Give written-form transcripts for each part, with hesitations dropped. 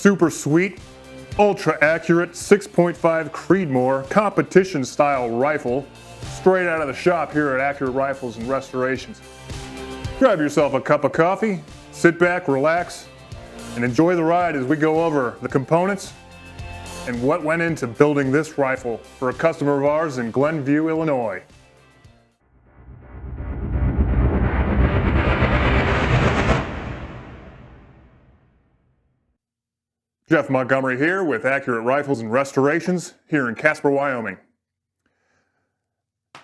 super sweet, ultra accurate 6.5 Creedmoor competition style rifle straight out of the shop here at Accurate Rifles and Restorations. Grab yourself a cup of coffee, sit back, relax, and enjoy the ride as we go over the components and what went into building this rifle for a customer of ours in Glenview, Illinois. Geoff Montgomery here with Accurate Rifles and Restorations here in Casper, Wyoming.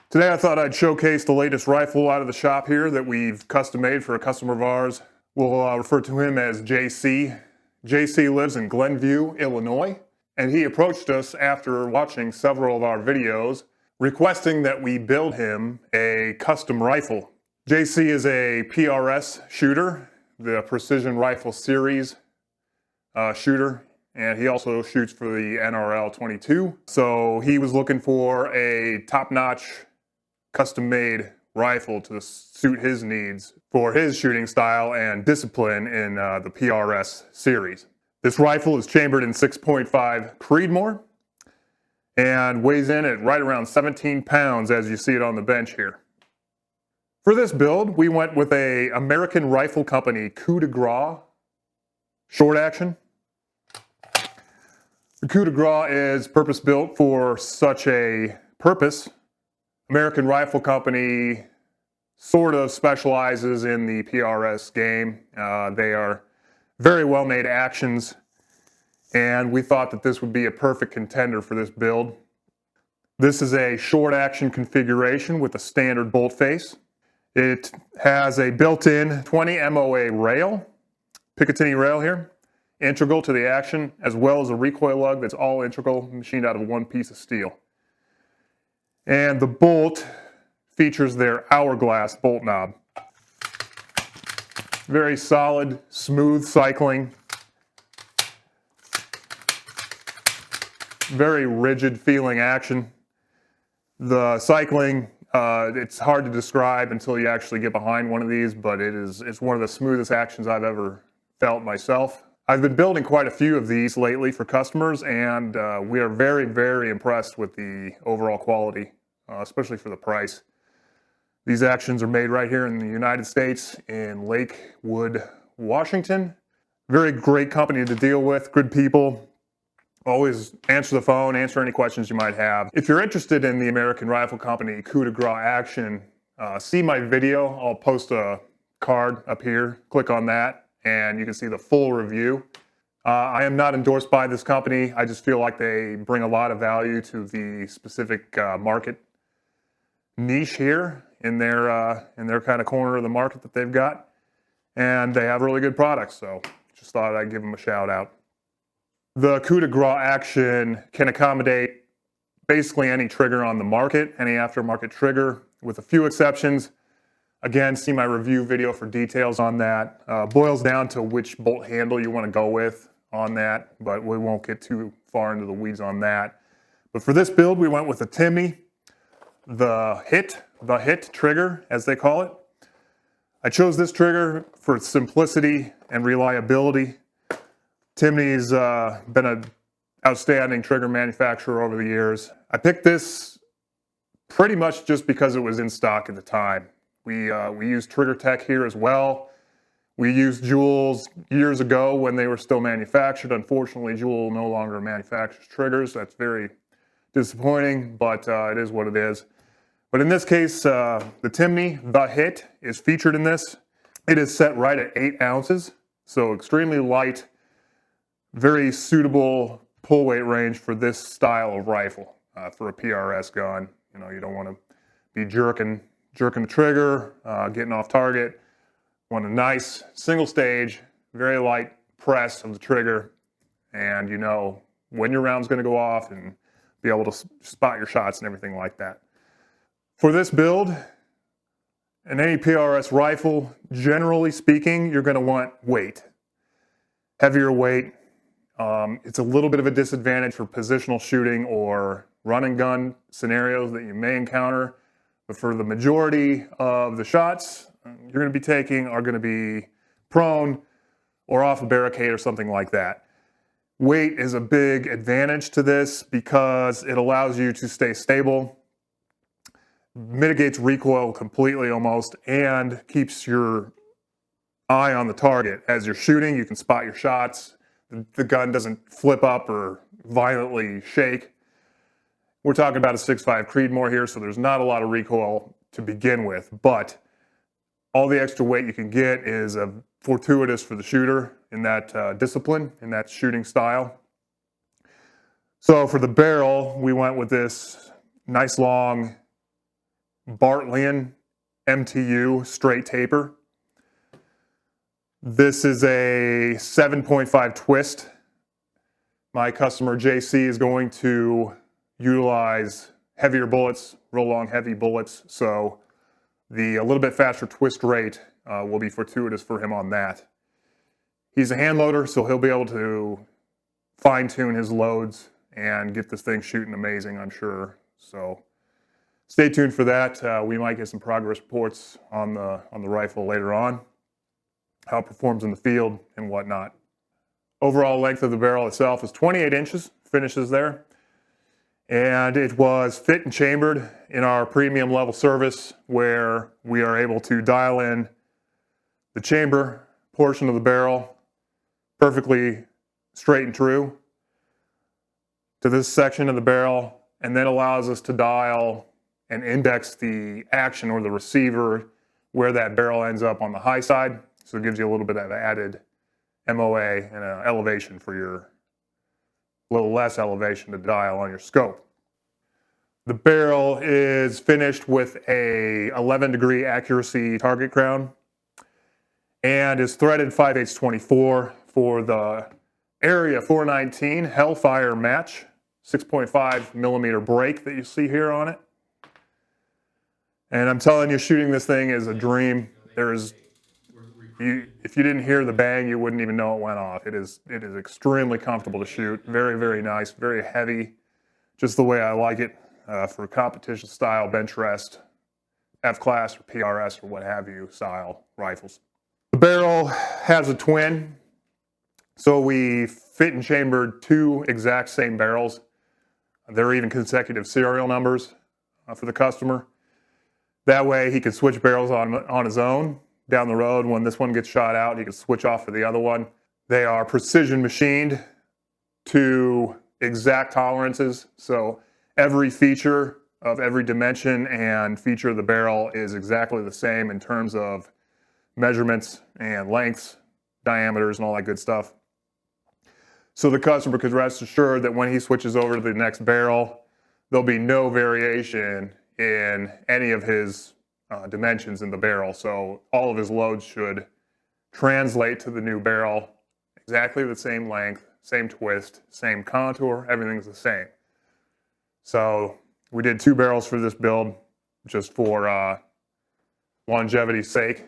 Today I thought I'd showcase the latest rifle out of the shop here that we've custom made for a customer of ours. We'll refer to him as JC. JC lives in Glenview, Illinois, and he approached us after watching several of our videos requesting that we build him a custom rifle. JC is a PRS shooter, the Precision Rifle Series shooter, and he also shoots for the NRL 22. So he was looking for a top-notch custom-made rifle to suit his needs for his shooting style and discipline in the PRS series. This rifle is chambered in 6.5 Creedmoor and weighs in at right around 17 pounds as you see it on the bench here. For this build, we went with a American rifle company Coup short action. The Coup is purpose-built for such a purpose. American Rifle Company sort of specializes in the PRS game. They are very well-made actions, and we thought that this would be a perfect contender for this build. This is a short action configuration with a standard bolt face. It has a built-in 20 MOA rail, Picatinny rail here, integral to the action, as well as a recoil lug that's all integral, machined out of one piece of steel. And the bolt features their hourglass bolt knob. Very solid, smooth cycling. Very rigid feeling action. The cycling, it's hard to describe until you actually get behind one of these, but it's one of the smoothest actions I've ever felt myself. I've been building quite a few of these lately for customers, and we are very, very impressed with the overall quality, especially for the price. These actions are made right here in the United States in Lakewood, Washington. Very great company to deal with, good people. Always answer the phone, answer any questions you might have. If you're interested in the American Rifle Company Coup action, see my video. I'll post a card up here. Click on that, and you can see the full review. I am not endorsed by this company. I just feel like they bring a lot of value to the specific market niche here in their kind of corner of the market that they've got, and they have really good products. So just thought I'd give them a shout out. The Coup action can accommodate basically any trigger on the market, any aftermarket trigger, with a few exceptions. Again, see my review video for details on that. Boils down to which bolt handle you want to go with on that, but we won't get too far into the weeds on that. But for this build, we went with a Timney, the hit trigger, as they call it. I chose this trigger for its simplicity and reliability. Timney's been an outstanding trigger manufacturer over the years. I picked this pretty much just because it was in stock at the time. We used Trigger Tech here as well. We used Jewel's years ago when they were still manufactured. Unfortunately, Jewel no longer manufactures triggers. That's very disappointing, but it is what it is. But in this case, the Timney, the Hit, is featured in this. It is set right at 8 ounces, so extremely light, very suitable pull weight range for this style of rifle. For a PRS gun, you know, you don't want to be jerking the trigger, getting off target. Want a nice single stage, very light press of the trigger, and you know when your round's going to go off and be able to spot your shots and everything like that. For this build, in any PRS rifle, generally speaking, you're going to want weight. Heavier weight. It's a little bit of a disadvantage for positional shooting or run and gun scenarios that you may encounter. But for the majority of the shots you're going to be taking are going to be prone or off a barricade or something like that. Weight is a big advantage to this because it allows you to stay stable, mitigates recoil completely almost, and keeps your eye on the target. As you're shooting, you can spot your shots. The gun doesn't flip up or violently shake. We're talking about a 6.5 Creedmoor here, so there's not a lot of recoil to begin with, but all the extra weight you can get is fortuitous for the shooter in that discipline, in that shooting style. So for the barrel, we went with this nice long Bartlein MTU straight taper. This is a 7.5 twist. My customer JC is going to utilize heavier bullets, real long heavy bullets, so a little bit faster twist rate will be fortuitous for him on that. He's a hand loader, so he'll be able to fine tune his loads and get this thing shooting amazing, I'm sure. So stay tuned for that. We might get some progress reports on the rifle later on, how it performs in the field and whatnot. Overall length of the barrel itself is 28 inches, finishes there. And it was fit and chambered in our premium level service, where we are able to dial in the chamber portion of the barrel perfectly straight and true to this section of the barrel, and then allows us to dial and index the action or the receiver where that barrel ends up on the high side. So it gives you a little bit of added MOA and elevation for your little less elevation to dial on your scope. The barrel is finished with a 11-degree accuracy target crown and is threaded 5/8 24 for the area 419 Hellfire match, 6.5 millimeter break that you see here on it. And I'm telling you, shooting this thing is a dream. If you didn't hear the bang, you wouldn't even know it went off. It is extremely comfortable to shoot. Very, very nice, very heavy, just the way I like it for competition style bench rest, F-class or PRS or what have you style rifles. The barrel has a twin, so we fit and chambered two exact same barrels. There are even consecutive serial numbers for the customer. That way he can switch barrels on his own. Down the road, when this one gets shot out, he can switch off for the other one. They are precision machined to exact tolerances, so every feature of every dimension and feature of the barrel is exactly the same in terms of measurements and lengths, diameters, and all that good stuff. So the customer could rest assured that when he switches over to the next barrel, there'll be no variation in any of his dimensions in the barrel. So all of his loads should translate to the new barrel exactly the same length, same twist, same contour, everything's the same. So we did two barrels for this build just for longevity's sake.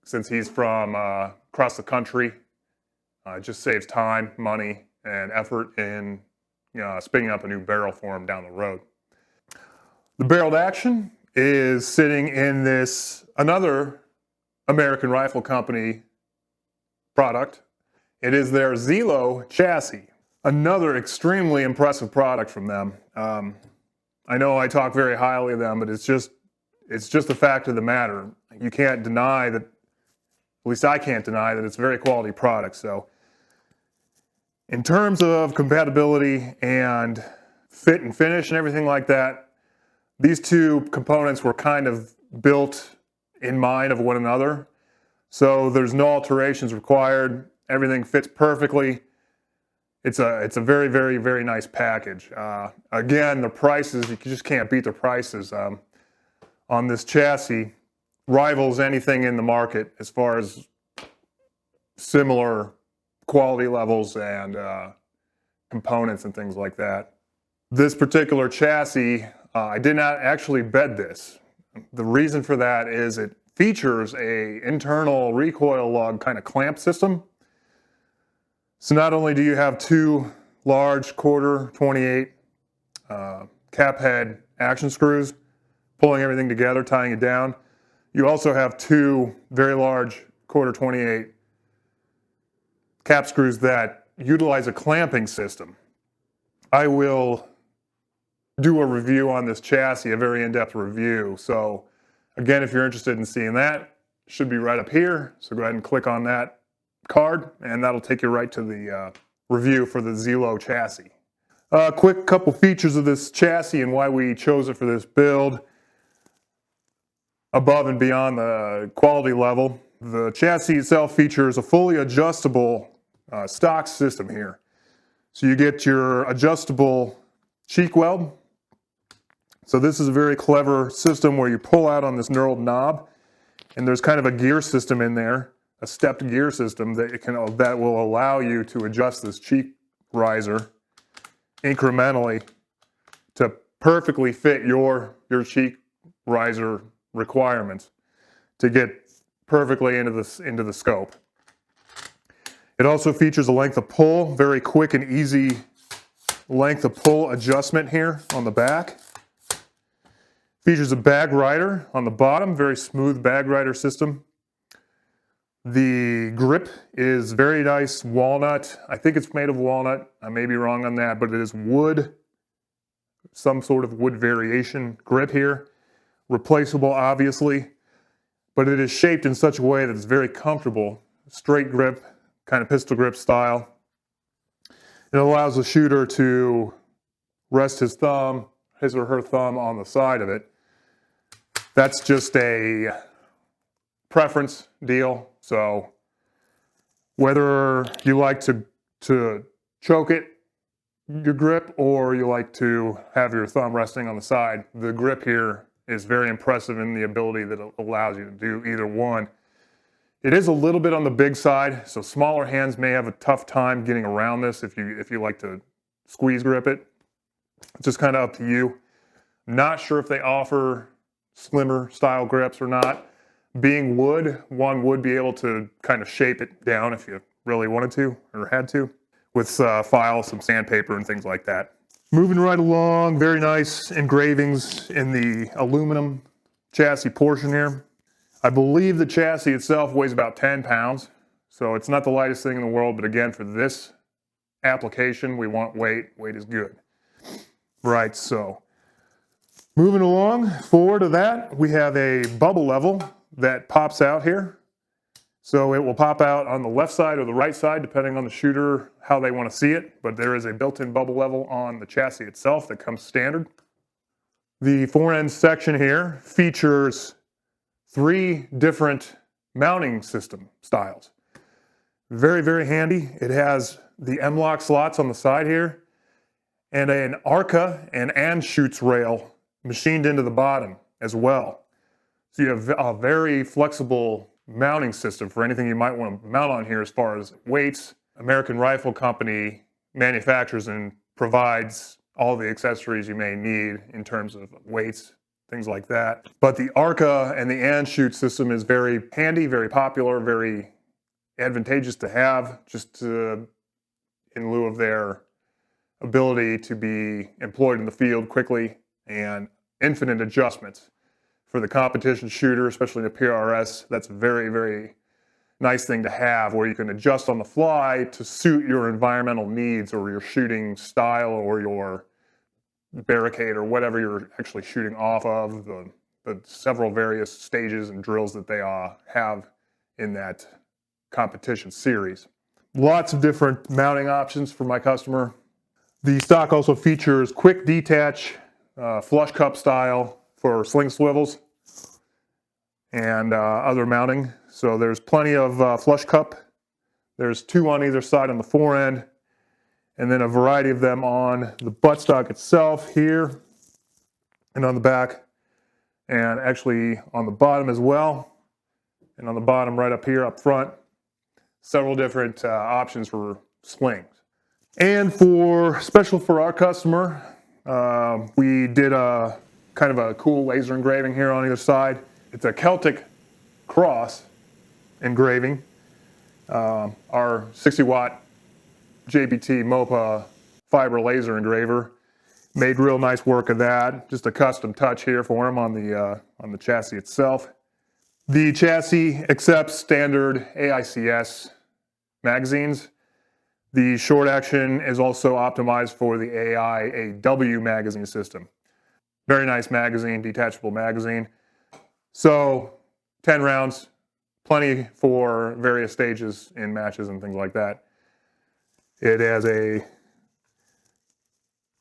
Since he's from across the country, it just saves time, money, and effort in spinning up a new barrel for him down the road. The barreled action is sitting in this another American Rifle Company product. It is their Xylo chassis, another extremely impressive product from them. I know I talk very highly of them, but it's just a fact of the matter. You can't deny that, at least I can't deny that it's a very quality product. So in terms of compatibility and fit and finish and everything like that, these two components were kind of built in mind of one another. So there's no alterations required. Everything fits perfectly. It's a very, very, very nice package. Again, the prices, you just can't beat the prices on this chassis. Rivals anything in the market as far as similar quality levels and components and things like that. This particular chassis, I did not actually bed this. The reason for that is it features a internal recoil lug kind of clamp system. So not only do you have two large quarter 28 cap head action screws pulling everything together, tying it down, you also have two very large quarter 28 cap screws that utilize a clamping system. I will do a review on this chassis, a very in-depth review. So again, if you're interested in seeing that, it should be right up here. So go ahead and click on that card and that'll take you right to the review for the Xylo chassis. Quick couple features of this chassis and why we chose it for this build. Above and beyond the quality level, the chassis itself features a fully adjustable stock system here. So you get your adjustable cheek weld. So this is a very clever system where you pull out on this knurled knob, and there's kind of a gear system in there, a stepped gear system that will allow you to adjust this cheek riser incrementally to perfectly fit your cheek riser requirements to get perfectly into the scope. It also features a length of pull, very quick and easy length of pull adjustment here on the back. Features a bag rider on the bottom, very smooth bag rider system. The grip is very nice walnut. I think it's made of walnut. I may be wrong on that, but it is wood, some sort of wood variation grip here. Replaceable, obviously, but it is shaped in such a way that it's very comfortable. Straight grip, kind of pistol grip style. It allows the shooter to rest his or her thumb on the side of it. That's just a preference deal. So whether you like to choke it, your grip, or you like to have your thumb resting on the side, the grip here is very impressive in the ability that it allows you to do either one. It is a little bit on the big side, so smaller hands may have a tough time getting around this if you like to squeeze grip it. It's just kind of up to you. Not sure if they offer slimmer style grips or not. Being wood, one would be able to kind of shape it down if you really wanted to or had to with files, some sandpaper and things like that. Moving right along, very nice engravings in the aluminum chassis portion here. I believe the chassis itself weighs about 10 pounds, so it's not the lightest thing in the world, but again, for this application, we want weight. Weight is good. Right, so moving along, forward to that, we have a bubble level that pops out here. So it will pop out on the left side or the right side, depending on the shooter, how they want to see it. But there is a built-in bubble level on the chassis itself that comes standard. The fore-end section here features 3 different mounting system styles. Very, very handy. It has the M-lock slots on the side here and an ARCA and shoots rail machined into the bottom as well. So you have a very flexible mounting system for anything you might want to mount on here as far as weights. American Rifle Company manufactures and provides all the accessories you may need in terms of weights, things like that. But the ARCA and the and-shoot system is very handy, very popular, very advantageous to have, just in lieu of their ability to be employed in the field quickly and infinite adjustments. For the competition shooter, especially the PRS, that's a very, very nice thing to have, where you can adjust on the fly to suit your environmental needs or your shooting style or your barricade or whatever you're actually shooting off of, the several various stages and drills that they have in that competition series. Lots of different mounting options for my customer. The stock also features quick detach, flush cup style for sling swivels and other mounting. So there's plenty of flush cup. There's 2 on either side on the fore end, and then a variety of them on the buttstock itself here and on the back, and actually on the bottom as well, and on the bottom right up here up front. Several different options for slings. And special for our customer, we did a kind of a cool laser engraving here on either side. It's a Celtic cross engraving. Our 60-watt JBT MOPA fiber laser engraver made real nice work of that. Just a custom touch here for him on the chassis itself. The chassis accepts standard AICS magazines. The short action is also optimized for the AIAW magazine system. Very nice magazine, detachable magazine. So 10 rounds, plenty for various stages in matches and things like that. It has a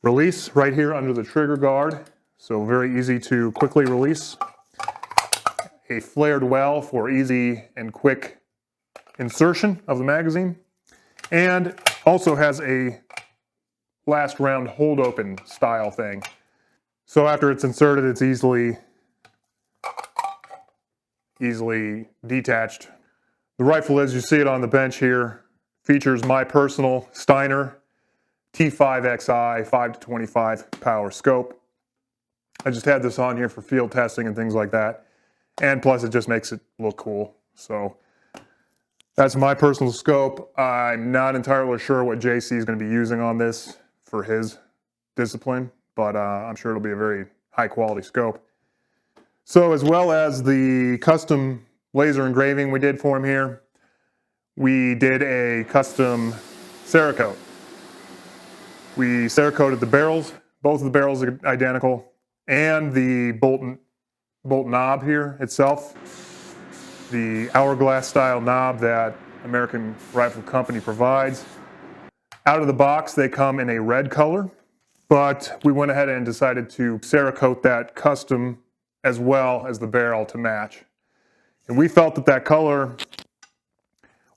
release right here under the trigger guard, so very easy to quickly release. A flared well for easy and quick insertion of the magazine, and also has a last round hold open style thing. So after it's inserted, it's easily detached. The rifle, as you see it on the bench here, features my personal Steiner T5XI 5-25 power scope. I just had this on here for field testing and things like that. And plus it just makes it look cool. So that's my personal scope. I'm not entirely sure what JC is going to be using on this for his discipline, but I'm sure it'll be a very high quality scope. So as well as the custom laser engraving we did for him here, we did a custom Cerakote. We Cerakoted the barrels. Both of the barrels are identical, and the bolt knob here itself, the hourglass style knob that American Rifle Company provides. Out of the box they come in a red color, but we went ahead and decided to Cerakote that custom as well as the barrel to match. And we felt that that color,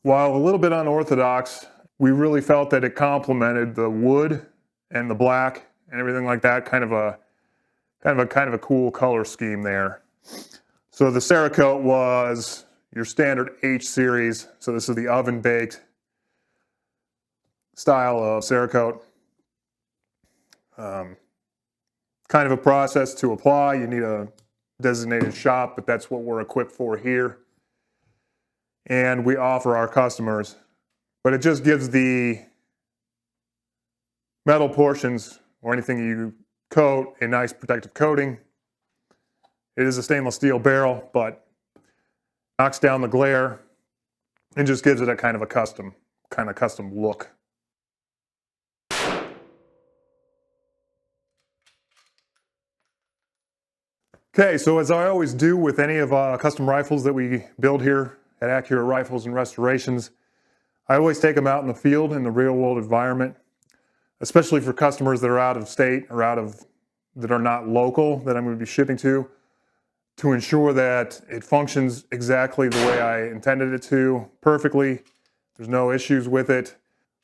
while a little bit unorthodox, we really felt that it complemented the wood and the black and everything like that. Kind of a cool color scheme there. So the Cerakote was your standard H series. So this is the oven baked style of Cerakote. Kind of a process to apply. You need a designated shop, but that's what we're equipped for here. And we offer our customers. But it just gives the metal portions or anything you coat a nice protective coating. It is a stainless steel barrel, but knocks down the glare and just gives it a kind of custom look. Okay, so as I always do with any of custom rifles that we build here at Accurate Rifles and Restorations, I always take them out in the field in the real world environment, especially for customers that are out of state or that are not local that I'm going to be shipping to ensure that it functions exactly the way I intended it to, perfectly. There's no issues with it.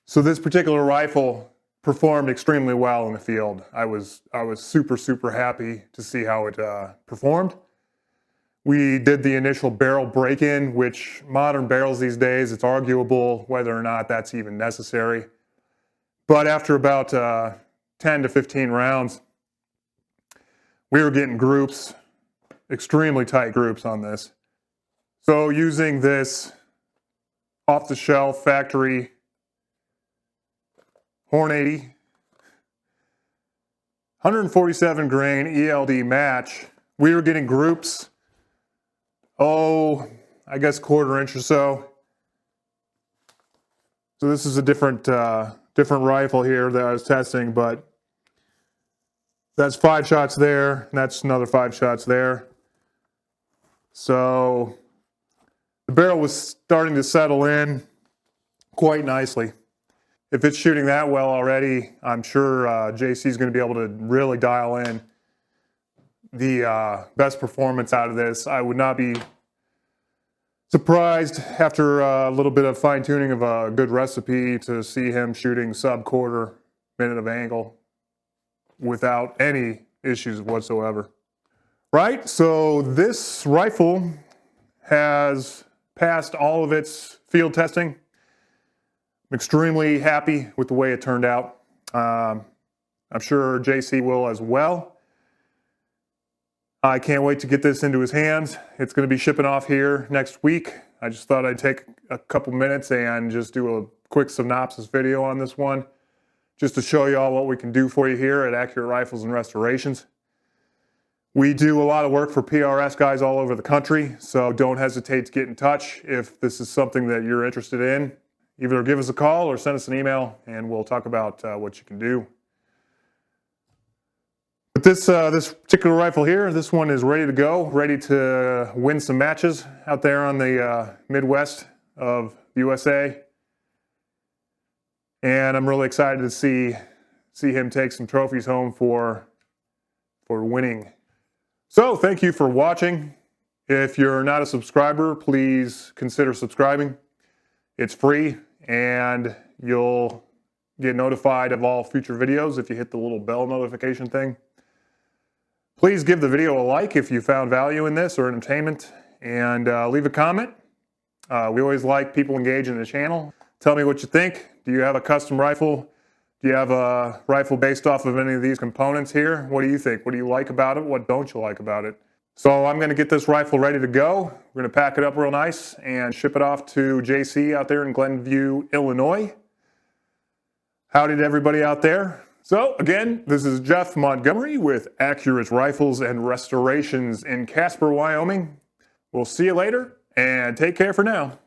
So this particular rifle performed extremely well in the field. I was super happy to see how it performed. We did the initial barrel break-in, which modern barrels these days, it's arguable whether or not that's even necessary. But after about 10 to 15 rounds, we were getting groups, extremely tight groups on this. So using this off-the-shelf factory Horn 80, 147 grain ELD match, we were getting groups, I guess quarter inch or so. So this is a different rifle here that I was testing, but that's 5 shots there, and that's another 5 shots there. So the barrel was starting to settle in quite nicely. If it's shooting that well already, I'm sure JC is going to be able to really dial in the best performance out of this. I would not be surprised after a little bit of fine-tuning of a good recipe to see him shooting sub-quarter minute of angle without any issues whatsoever. Right, so this rifle has passed all of its field testing. I'm extremely happy with the way it turned out. I'm sure JC will as well. I can't wait to get this into his hands. It's going to be shipping off here next week. I just thought I'd take a couple minutes and just do a quick synopsis video on this one, just to show you all what we can do for you here at Accurate Rifles and Restorations. We do a lot of work for PRS guys all over the country, so don't hesitate to get in touch if this is something that you're interested in. either give us a call or send us an email, and we'll talk about what you can do. But this particular rifle here, this one is ready to go, ready to win some matches out there on the Midwest of USA. And I'm really excited to see him take some trophies home for winning. So thank you for watching. If you're not a subscriber, please consider subscribing. It's free, and you'll get notified of all future videos if you hit the little bell notification thing. Please give the video a like if you found value in this or entertainment, and leave a comment. We always like people engaging in the channel. Tell me what you think. Do you have a custom rifle? Do you have a rifle based off of any of these components here? What do you think? What do you like about it? What don't you like about it? So I'm going to get this rifle ready to go. We're going to pack it up real nice and ship it off to JC out there in Glenview, Illinois. Howdy to everybody out there. So again, this is Geoff Montgomery with Accurate Rifles and Restorations in Casper, Wyoming. We'll see you later, and take care for now.